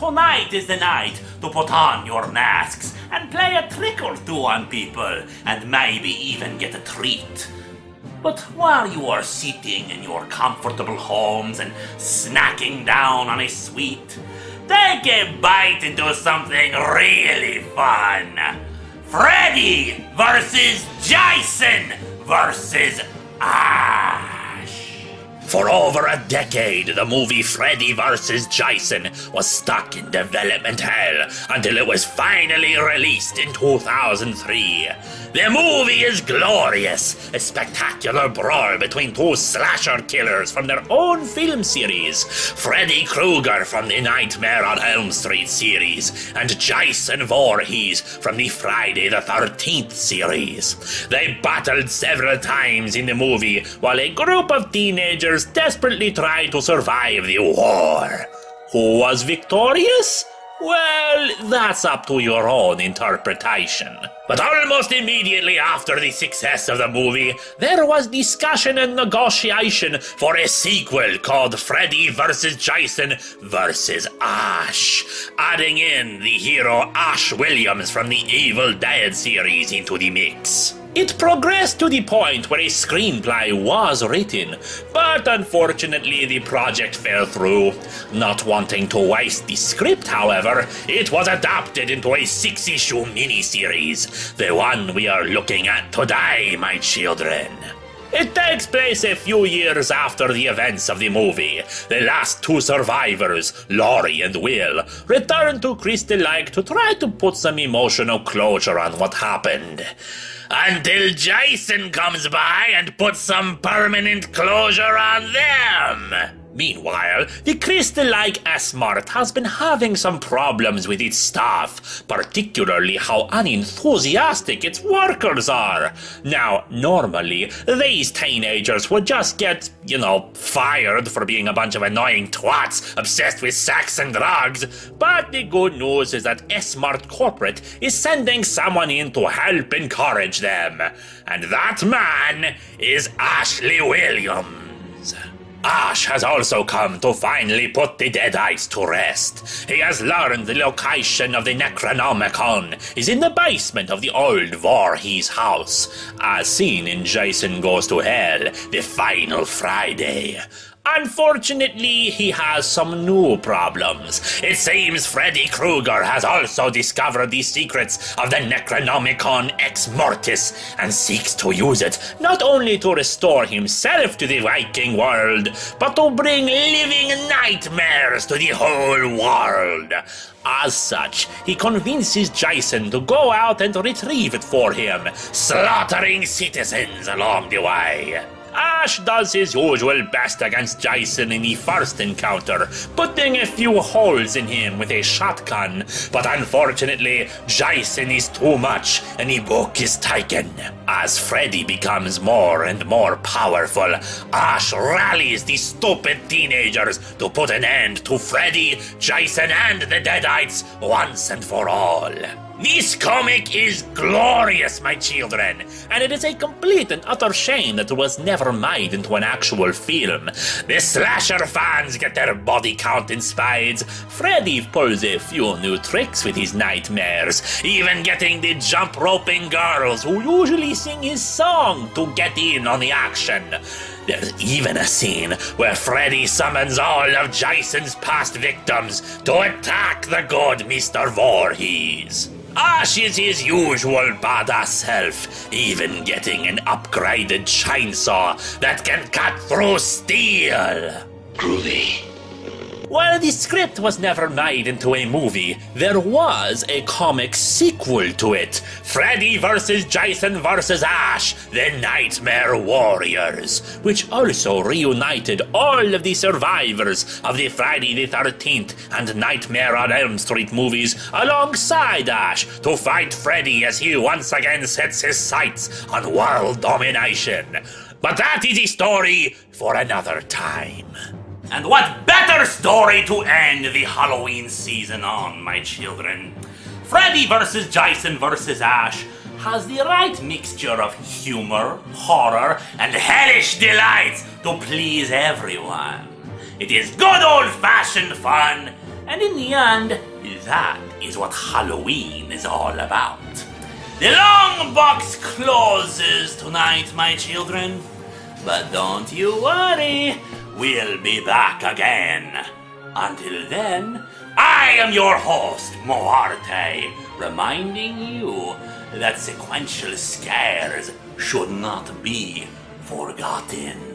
Tonight is the night to put on your masks and play a trick or two on people, and maybe even get a treat. But while you are sitting in your comfortable homes and snacking down on a sweet, take a bite into something really fun. Freddy versus Jason versus Ash. For over a decade, the movie Freddy vs. Jason was stuck in development hell until it was finally released in 2003. The movie is glorious, a spectacular brawl between two slasher killers from their own film series, Freddy Krueger from the Nightmare on Elm Street series, and Jason Voorhees from the Friday the 13th series. They battled several times in the movie while a group of teenagers desperately tried to survive the war. Who was victorious? Well, that's up to your own interpretation. But almost immediately after the success of the movie, there was discussion and negotiation for a sequel called Freddy vs. Jason vs. Ash, adding in the hero Ash Williams from the Evil Dead series into the mix. It progressed to the point where a screenplay was written, but unfortunately the project fell through. Not wanting to waste the script, however, it was adapted into a 6-issue miniseries, the one we are looking at today, my children. It takes place a few years after the events of the movie. The last two survivors, Laurie and Will, return to Crystal Lake to try to put some emotional closure on what happened. Until Jason comes by and puts some permanent closure on them. Meanwhile, the Crystal Lake S-Mart has been having some problems with its staff, particularly how unenthusiastic its workers are. Now, normally, these teenagers would just get, fired for being a bunch of annoying twats obsessed with sex and drugs, but the good news is that S-Mart Corporate is sending someone in to help encourage them, and that man is Ashley Williams. Ash has also come to finally put the Deadites to rest. He has learned the location of the Necronomicon is in the basement of the old Voorhees house, as seen in Jason Goes to Hell, the final Friday. Unfortunately, he has some new problems. It seems Freddy Krueger has also discovered the secrets of the Necronomicon Ex Mortis and seeks to use it not only to restore himself to the Viking world, but to bring living nightmares to the whole world. As such, he convinces Jason to go out and retrieve it for him, slaughtering citizens along the way. Ash does his usual best against Jason in the first encounter, putting a few holes in him with a shotgun, but unfortunately, Jason is too much and the book is taken. As Freddy becomes more and more powerful, Ash rallies the stupid teenagers to put an end to Freddy, Jason, and the Deadites once and for all. This comic is glorious, my children, and it is a complete and utter shame that it was never made into an actual film. The slasher fans get their body count in spades. Freddy pulls a few new tricks with his nightmares, even getting the jump-roping girls who usually sing his song to get in on the action. There's even a scene where Freddy summons all of Jason's past victims to attack the good Mr. Voorhees. Ash is his usual badass self, even getting an upgraded chainsaw that can cut through steel. Groovy. While the script was never made into a movie, there was a comic sequel to it, Freddy vs. Jason vs. Ash, the Nightmare Warriors, which also reunited all of the survivors of the Friday the 13th and Nightmare on Elm Street movies alongside Ash to fight Freddy as he once again sets his sights on world domination. But that is a story for another time. And what better story to end the Halloween season on, my children? Freddy vs. Jason vs. Ash has the right mixture of humor, horror, and hellish delights to please everyone. It is good old-fashioned fun, And in the end, that is what Halloween is all about. The long box closes tonight, my children. But don't you worry, we'll be back again. Until then, I am your host, Moarte, reminding you that sequential scares should not be forgotten.